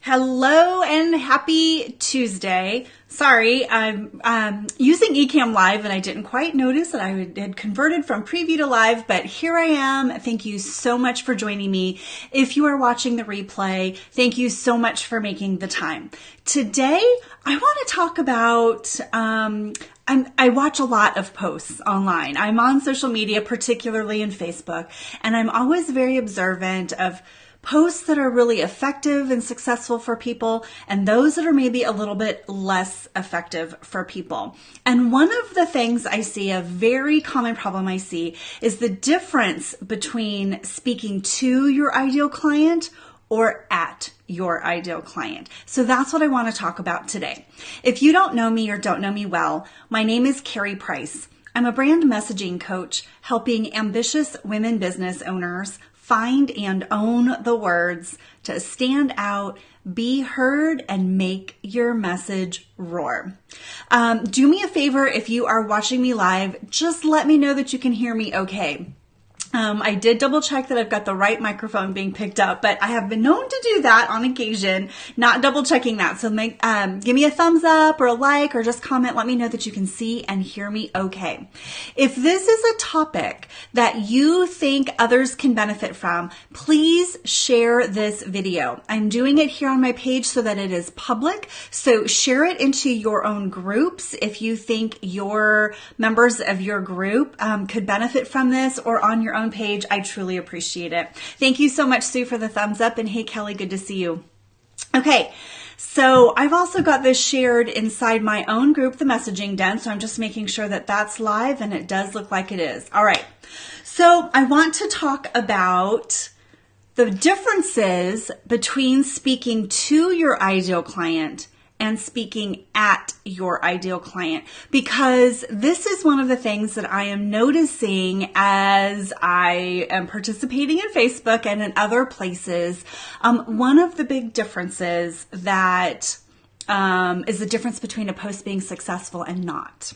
Hello and happy Tuesday. Sorry, I'm using Ecamm Live and I didn't quite notice that I had converted from preview to live, but here I am. Thank you so much for joining me. If you are watching the replay, thank you so much for making the time. Today, I want to talk about, I watch a lot of posts online. I'm on social media, particularly in Facebook, and I'm always very observant of posts that are really effective and successful for people and those that are maybe a little bit less effective for people. And one of the things I see, a very common problem I see, is the difference between speaking to your ideal client or at your ideal client. So that's what I want to talk about today. If you don't know me or don't know me well, my name is Karie Price. I'm a brand messaging coach helping ambitious women business owners find and own the words to stand out, be heard, and make your message roar. Do me a favor, if you are watching me live, just let me know that you can hear me okay. I did double check that I've got the right microphone being picked up, but I have been known to do that on occasion, not double checking that. So give me a thumbs up or a like or just comment. Let me know that you can see and hear me okay. If this is a topic that you think others can benefit from, please share this video. I'm doing it here on my page so that it is public. So share it into your own groups if you think your members of your group could benefit from this, or on your own page. I truly appreciate it. Thank you so much, Sue, for the thumbs up. And hey, Kelly, good to see you. Okay, so I've also got this shared inside my own group, the Messaging Den. So I'm just making sure that that's live, and it does look like it is. All right. So I want to talk about the differences between speaking to your ideal client and speaking at your ideal client, because this is one of the things that I am noticing as I am participating in Facebook and in other places. One of the big differences that is the difference between a post being successful and not.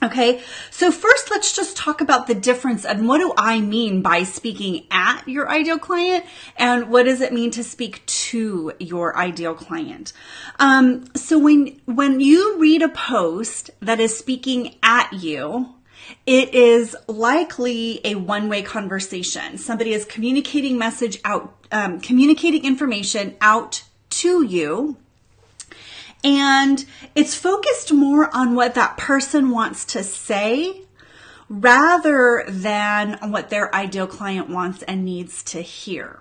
Okay, so first let's just talk about the difference and what do I mean by speaking at your ideal client and what does it mean to speak to your ideal client. So when you read a post that is speaking at you, it is likely a one-way conversation. Somebody is communicating communicating information out to you. And it's focused more on what that person wants to say rather than on what their ideal client wants and needs to hear.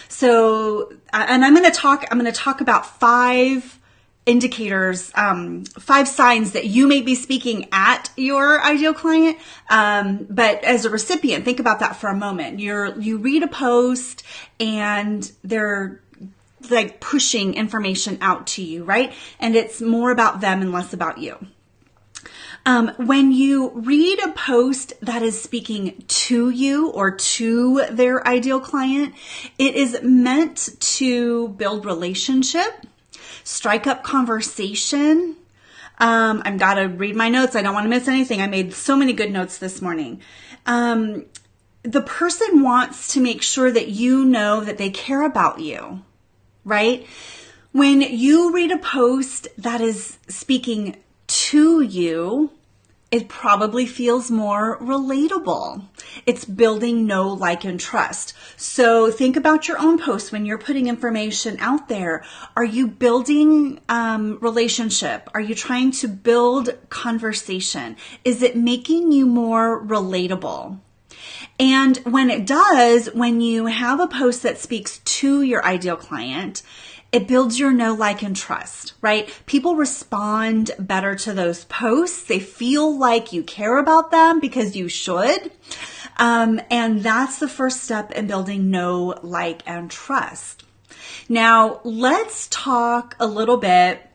So, and I'm going to talk about 5 indicators, 5 signs that you may be speaking at your ideal client. But as a recipient, think about that for a moment. You read a post and they're like pushing information out to you, right? And it's more about them and less about you. When you read a post that is speaking to you or to their ideal client, it is meant to build relationship, strike up conversation. I've got to read my notes. I don't want to miss anything. I made so many good notes this morning. The person wants to make sure that you know that they care about you. Right? When you read a post that is speaking to you, it probably feels more relatable. It's building know, like, and trust. So think about your own posts when you're putting information out there. Are you building relationship? Are you trying to build conversation? Is it making you more relatable? And when it does, when you have a post that speaks to your ideal client, it builds your know, like, and trust, right? People respond better to those posts. They feel like you care about them because you should. And that's the first step in building know, like, and trust. Now, let's talk a little bit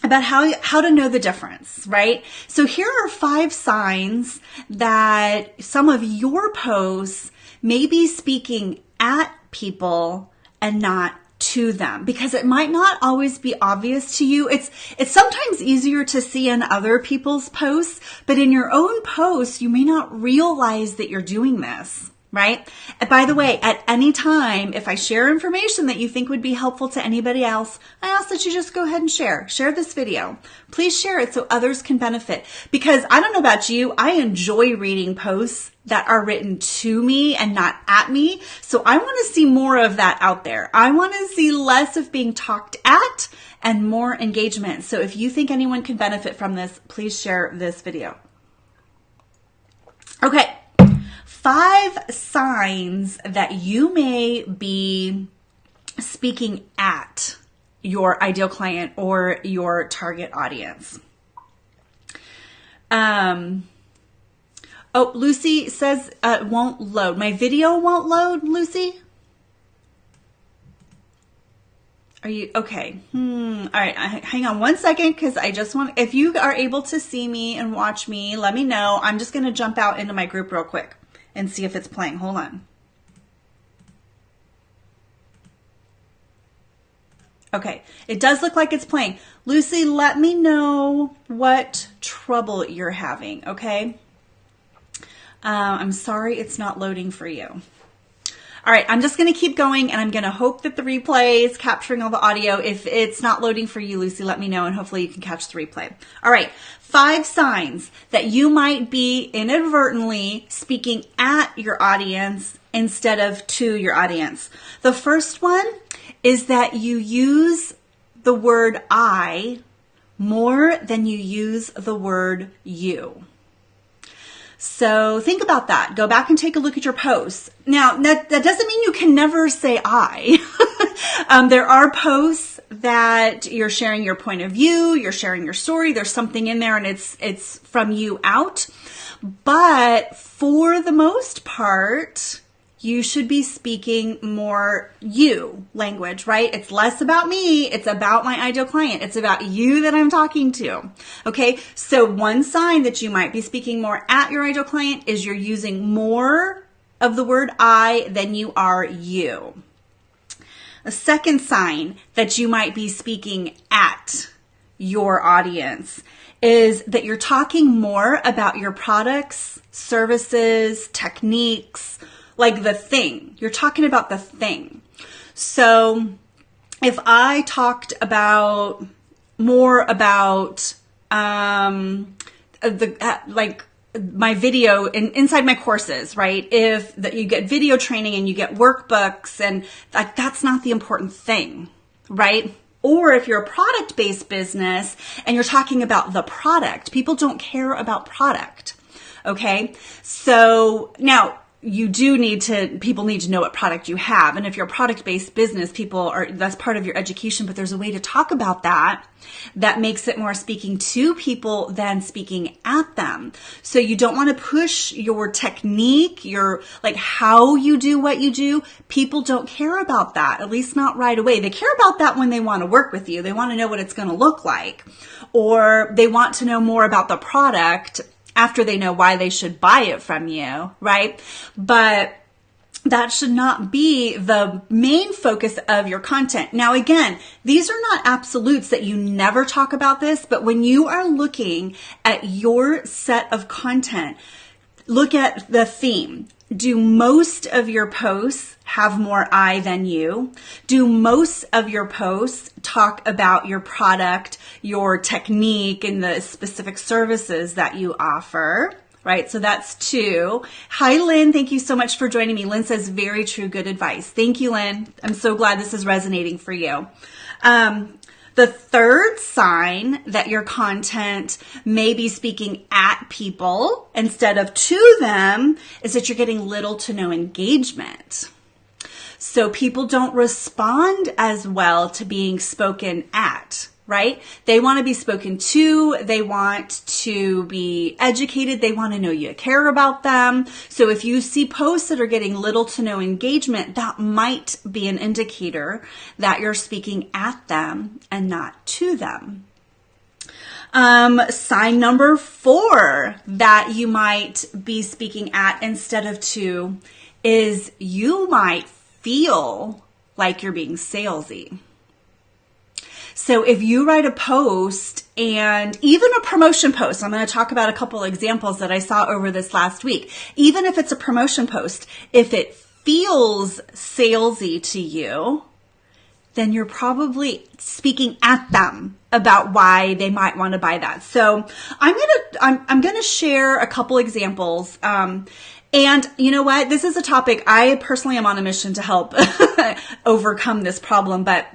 about how to know the difference, right? So here are 5 signs that some of your posts may be speaking at people and not to them, because it might not always be obvious to you. It's sometimes easier to see in other people's posts, but in your own posts, you may not realize that you're doing this, right? And by the way, at any time, if I share information that you think would be helpful to anybody else, I ask that you just go ahead and share this video. Please share it so others can benefit, because I don't know about you, I enjoy reading posts that are written to me and not at me. So I want to see more of that out there. I want to see less of being talked at and more engagement. So if you think anyone can benefit from this, please share this video. Okay. 5 signs that you may be speaking at your ideal client or your target audience. Oh, Lucy says it won't load. My video won't load, Lucy? Are you okay? All right, hang on one second, because I just want, if you are able to see me and watch me, let me know. I'm just going to jump out into my group real quick and see if it's playing. Hold on. Okay, it does look like it's playing. Lucy, let me know what trouble you're having, okay? I'm sorry it's not loading for you. All right, I'm just going to keep going, and I'm going to hope that the replay is capturing all the audio. If it's not loading for you, Lucy, let me know, and hopefully you can catch the replay. All right, 5 signs that you might be inadvertently speaking at your audience instead of to your audience. The first one is that you use the word I more than you use the word you. So think about that. Go back and take a look at your posts. Now, that doesn't mean you can never say I. There are posts that you're sharing your point of view, you're sharing your story, there's something in there and it's from you out. But for the most part, you should be speaking more you language, right? It's less about me. It's about my ideal client. It's about you that I'm talking to. Okay. So one sign that you might be speaking more at your ideal client is you're using more of the word I than you are you. A second sign that you might be speaking at your audience is that you're talking more about your products, services, techniques, like the thing. You're talking about the thing. So if I talked about more about my video inside my courses, right? If that you get video training and you get workbooks, and like that's not the important thing, right? Or if you're a product-based business and you're talking about the product, people don't care about product. Okay. So now, people need to know what product you have. And if you're a product-based business, that's part of your education, but there's a way to talk about that makes it more speaking to people than speaking at them. So you don't want to push your technique, how you do what you do. People don't care about that, at least not right away. They care about that when they want to work with you. They want to know what it's going to look like, or they want to know more about the product after they know why they should buy it from you, right? But that should not be the main focus of your content. Now, again, these are not absolutes that you never talk about this, but when you are looking at your set of content, look at the theme. Do most of your posts have more I than you? Do most of your posts talk about your product, your technique, and the specific services that you offer? Right? So that's 2. Hi, Lynn. Thank you so much for joining me. Lynn says, very true. Good advice. Thank you, Lynn. I'm so glad this is resonating for you. The third sign that your content may be speaking at people instead of to them is that you're getting little to no engagement. So people don't respond as well to being spoken at, right? They want to be spoken to. They want to be educated. They want to know you care about them. So if you see posts that are getting little to no engagement, that might be an indicator that you're speaking at them and not to them. Sign number 4 that you might be speaking at instead of to is you might feel like you're being salesy. So if you write a post, and even a promotion post, I'm going to talk about a couple examples that I saw over this last week. Even if it's a promotion post, if it feels salesy to you, then you're probably speaking at them about why they might want to buy that. So I'm gonna share a couple examples. And you know what? This is a topic I personally am on a mission to help overcome this problem. But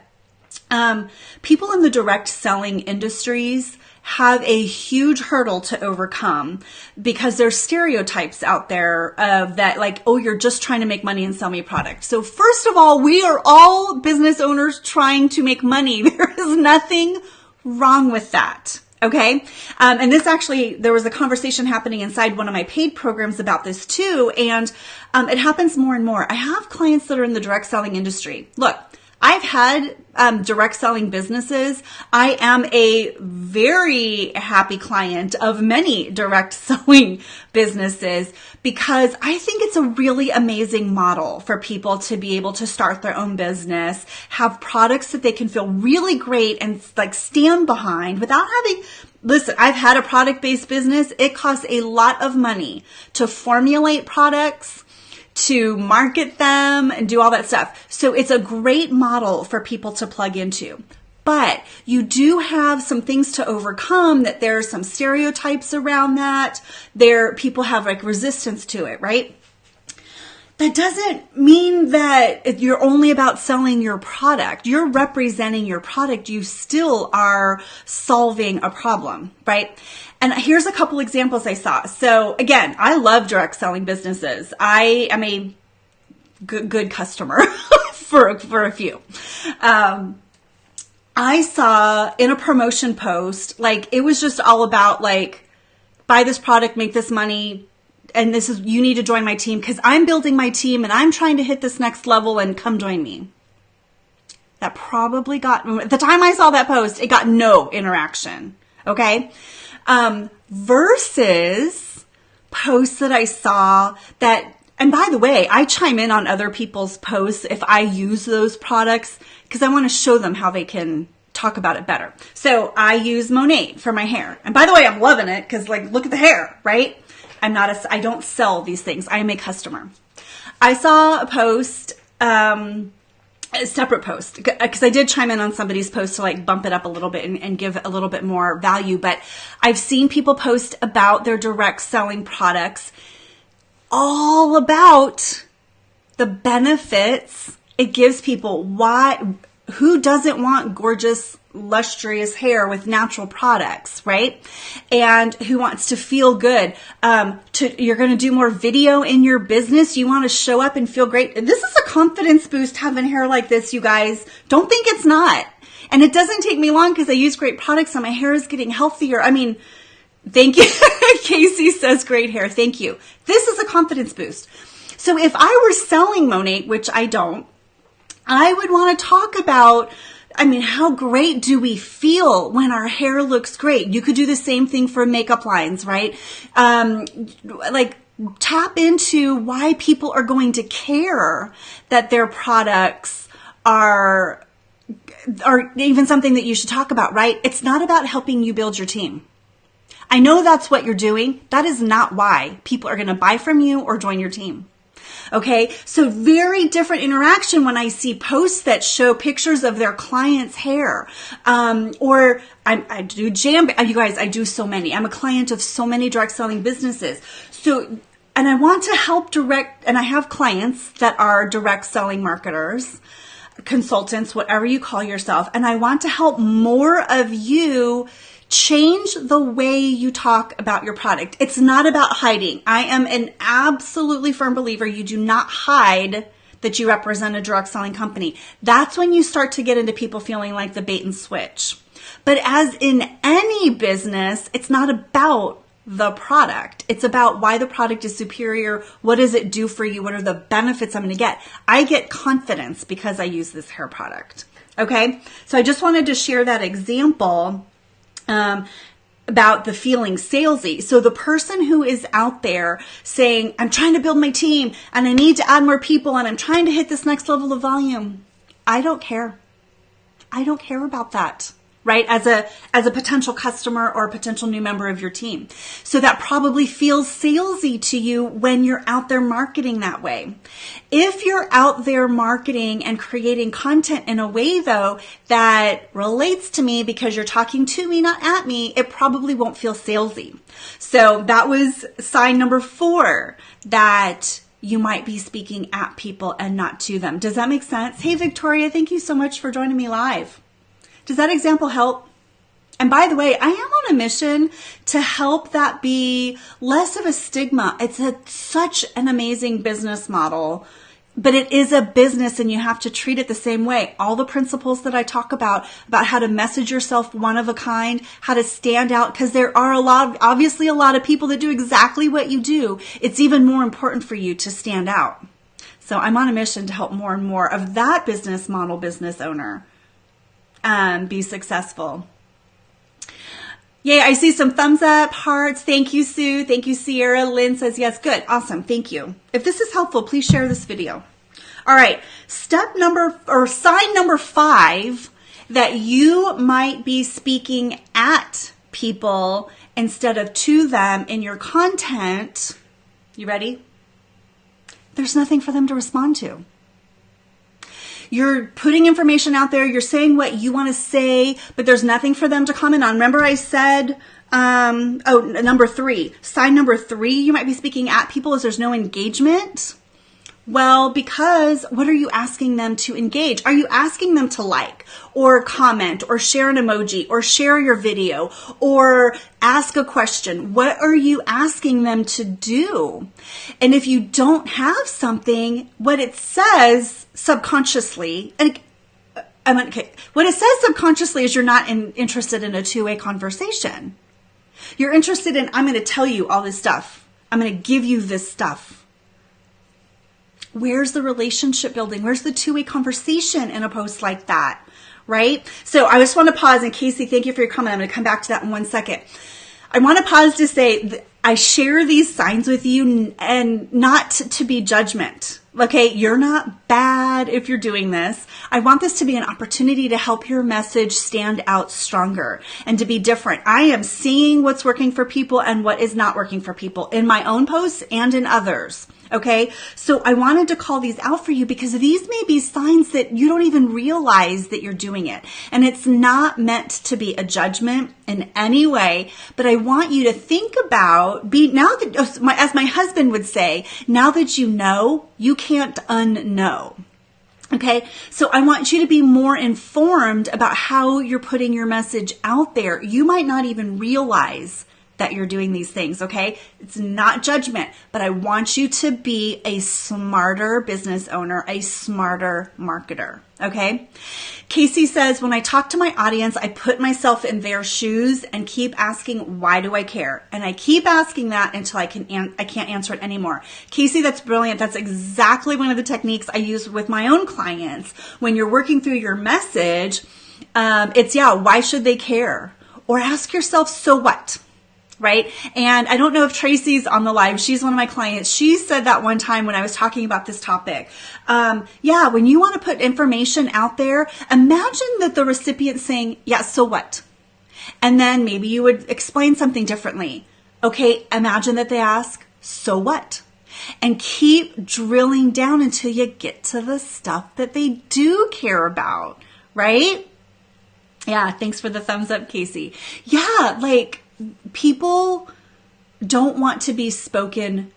people in the direct selling industries have a huge hurdle to overcome because there's stereotypes out there of that, like, oh, you're just trying to make money and sell me a product. So first of all, we are all business owners trying to make money. There is nothing wrong with that. Okay. And this actually, there was a conversation happening inside one of my paid programs about this too. And it happens more and more. I have clients that are in the direct selling industry. Look, I've had direct selling businesses. I am a very happy client of many direct selling businesses because I think it's a really amazing model for people to be able to start their own business, have products that they can feel really great and like stand behind without having. Listen, I've had a product-based business. It costs a lot of money to formulate products, to market them and do all that stuff. So it's a great model for people to plug into. But you do have some things to overcome, that there's some stereotypes around that. People have like resistance to it, right? That doesn't mean that you're only about selling your product. You're representing your product. You still are solving a problem, right? And here's a couple examples I saw. So again, I love direct selling businesses. I am a good customer for a few. I saw in a promotion post, like it was just all about like, buy this product, make this money. And you need to join my team because I'm building my team and I'm trying to hit this next level and come join me. That probably at the time I saw that post, it got no interaction. Okay. Versus posts that I saw that, and by the way, I chime in on other people's posts if I use those products because I want to show them how they can talk about it better. So I use Monet for my hair. And by the way, I'm loving it because like, look at the hair, right? I don't sell these things. I am a customer. I saw a post, a separate post, because I did chime in on somebody's post to like bump it up a little bit and give a little bit more value. But I've seen people post about their direct selling products, all about the benefits it gives people. Who doesn't want gorgeous, lustrous hair with natural products, right? And who wants to feel good? You're going to do more video in your business. You want to show up and feel great. This is a confidence boost having hair like this, you guys. Don't think it's not. And it doesn't take me long because I use great products and my hair is getting healthier. I mean, thank you. Casey says great hair. Thank you. This is a confidence boost. So if I were selling Monet, which I don't, I would want to talk about, how great do we feel when our hair looks great? You could do the same thing for makeup lines, right? Tap into why people are going to care that their products are even something that you should talk about, right? It's not about helping you build your team. I know that's what you're doing. That is not why people are going to buy from you or join your team. Okay, so very different interaction when I see posts that show pictures of their client's hair. Or I do jam, you guys, I do so many. I'm a client of so many direct selling businesses. So, and I want to help and I have clients that are direct selling marketers, consultants, whatever you call yourself. And I want to help more of you change the way you talk about your product. It's not about hiding. I am an absolutely firm believer you do not hide that you represent a direct selling company. That's when you start to get into people feeling like the bait and switch. But as in any business, it's not about the product. It's about why the product is superior. What does it do for you? What are the benefits I'm going to get? I get confidence because I use this hair product. Okay. So I just wanted to share that example about the feeling salesy. So the person who is out there saying, I'm trying to build my team and I need to add more people and I'm trying to hit this next level of volume. I don't care. I don't care about that, right? As a potential customer or a potential new member of your team. So that probably feels salesy to you when you're out there marketing that way. If you're out there marketing and creating content in a way though that relates to me because you're talking to me, not at me, it probably won't feel salesy. So that was sign number 4, that you might be speaking at people and not to them. Does that make sense? Hey, Victoria, thank you so much for joining me live. Does that example help? And by the way, I am on a mission to help that be less of a stigma. It's such an amazing business model, but it is a business and you have to treat it the same way. All the principles that I talk about how to message yourself one of a kind, how to stand out, because there are obviously a lot of people that do exactly what you do. It's even more important for you to stand out. So I'm on a mission to help more and more of that business model, business owner, be successful. Yay, I see some thumbs up, hearts. Thank you, Sue. Thank you, Sierra. Lynn says yes. Good. Awesome. Thank you. If this is helpful, please share this video. All right. Sign number 5, that you might be speaking at people instead of to them in your content. You ready? There's nothing for them to respond to. You're putting information out there. You're saying what you want to say, but there's nothing for them to comment on. Remember I said, number 3, sign number 3, you might be speaking at people is there's no engagement. Well, because what are you asking them to engage? Are you asking them to like or comment or share an emoji or share your video or ask a question? What are you asking them to do? And if you don't have something, what it says subconsciously, what it says subconsciously is you're not interested in a two-way conversation. You're interested in, I'm going to tell you all this stuff. I'm going to give you this stuff. Where's the relationship building? Where's the two-way conversation in a post like that, right? So I just want to pause. And Casey, thank you for your comment. I'm going to come back to that in one second. I want to pause to say I share these signs with you and not to be judgment. Okay, you're not bad if you're doing this. I want this to be an opportunity to help your message stand out stronger and to be different. I am seeing what's working for people and what is not working for people in my own posts and in others. Okay, so I wanted to call these out for you because these may be signs that you don't even realize that you're doing it. And it's not meant to be a judgment in any way, but I want you to think about, as my husband would say, now that you know, you can't unknow. Okay, so I want you to be more informed about how you're putting your message out there. You might not even realize that you're doing these things, okay? It's not judgment, but I want you to be a smarter business owner, a smarter marketer, okay? Casey says, when I talk to my audience, I put myself in their shoes and keep asking, why do I care? And I keep asking that until I can't answer it anymore. Casey, that's brilliant. That's exactly one of the techniques I use with my own clients. When you're working through your message, why should they care? Or ask yourself, so what? Right? And I don't know if Tracy's on the live. She's one of my clients. She said that one time when I was talking about this topic. When you want to put information out there, imagine that the recipient's saying, yeah, so what? And then maybe you would explain something differently. Okay, imagine that they ask, so what? And keep drilling down until you get to the stuff that they do care right? Yeah, thanks for the thumbs up, Casey. Yeah, people don't want to be spoken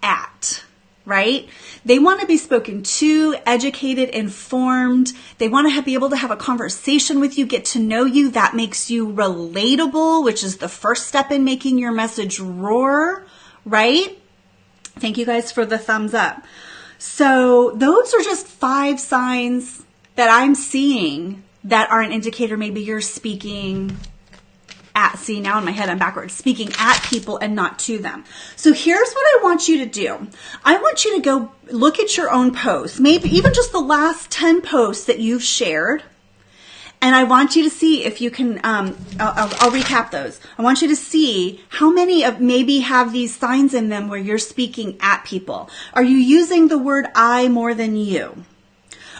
at, right? They want to be spoken to, educated, informed. They want to be able to have a conversation with you, get to know you. That makes you relatable, which is the first step in making your message roar, right? Thank you guys for the thumbs up. So those are just 5 signs that I'm seeing that are an indicator maybe you're speaking at, see, now in my head I'm backwards, speaking at people and not to them. So here's what I want you to do. I want you to go look at your own posts, maybe even just the last 10 posts that you've shared. And I want you to see if you can, I'll recap those. I want you to see how many of maybe have these signs in them where you're speaking at people. Are you using the word I more than you?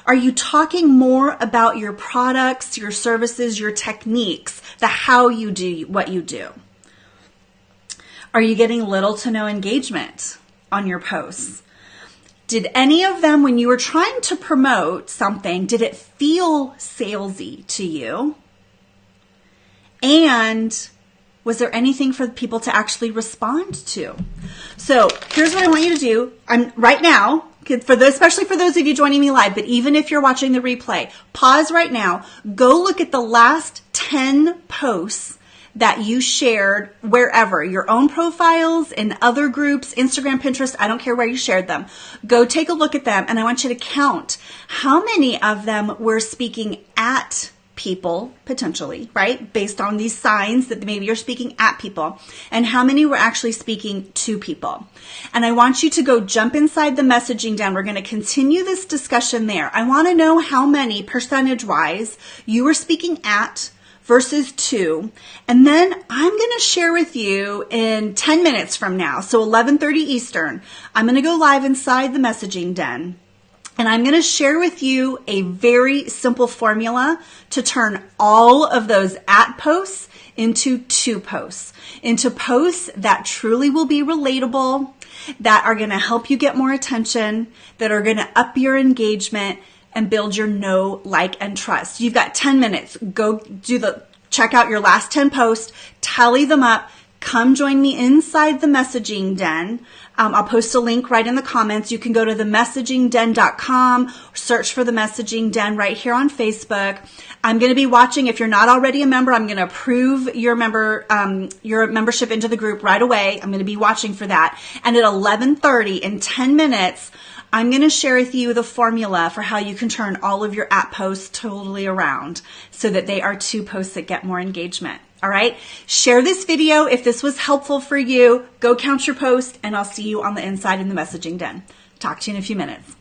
Are you talking more about your products, your services, your techniques, the how you do what you do? Are you getting little to no engagement on your posts? Did any of them, when you were trying to promote something, did it feel salesy to you? And was there anything for people to actually respond to? So here's what I want you to do. I'm right now, especially for those of you joining me live, but even if you're watching the replay, pause right now. Go look at the last 10 posts that you shared wherever, your own profiles, in other groups, Instagram, Pinterest, I don't care where you shared them. Go take a look at them, and I want you to count how many of them were speaking at people, potentially, right? Based on these signs that maybe you're speaking at people, and how many were actually speaking to people. And I want you to go jump inside the messaging den. We're going to continue this discussion there. I want to know how many percentage-wise you were speaking at versus to, and then I'm going to share with you in 10 minutes from now, so 11:30 Eastern, I'm going to go live inside the messaging den, and I'm going to share with you a very simple formula to turn all of those at posts into to posts, into posts that truly will be relatable, that are going to help you get more attention, that are going to up your engagement, and build your know, like, and trust. You've got 10 minutes. Go check out your last 10 posts, tally them up, come join me inside the messaging den. I'll post a link right in the comments. You can go to themessagingden.com, search for the messaging den right here on Facebook. I'm going to be watching. If you're not already a member, I'm going to approve your membership into the group right away. I'm going to be watching for that. And at 11:30, in 10 minutes, I'm going to share with you the formula for how you can turn all of your at posts totally around so that they are to posts that get more engagement. All right. Share this video if this was helpful for you. Go count your post, and I'll see you on the inside in the messaging den. Talk to you in a few minutes.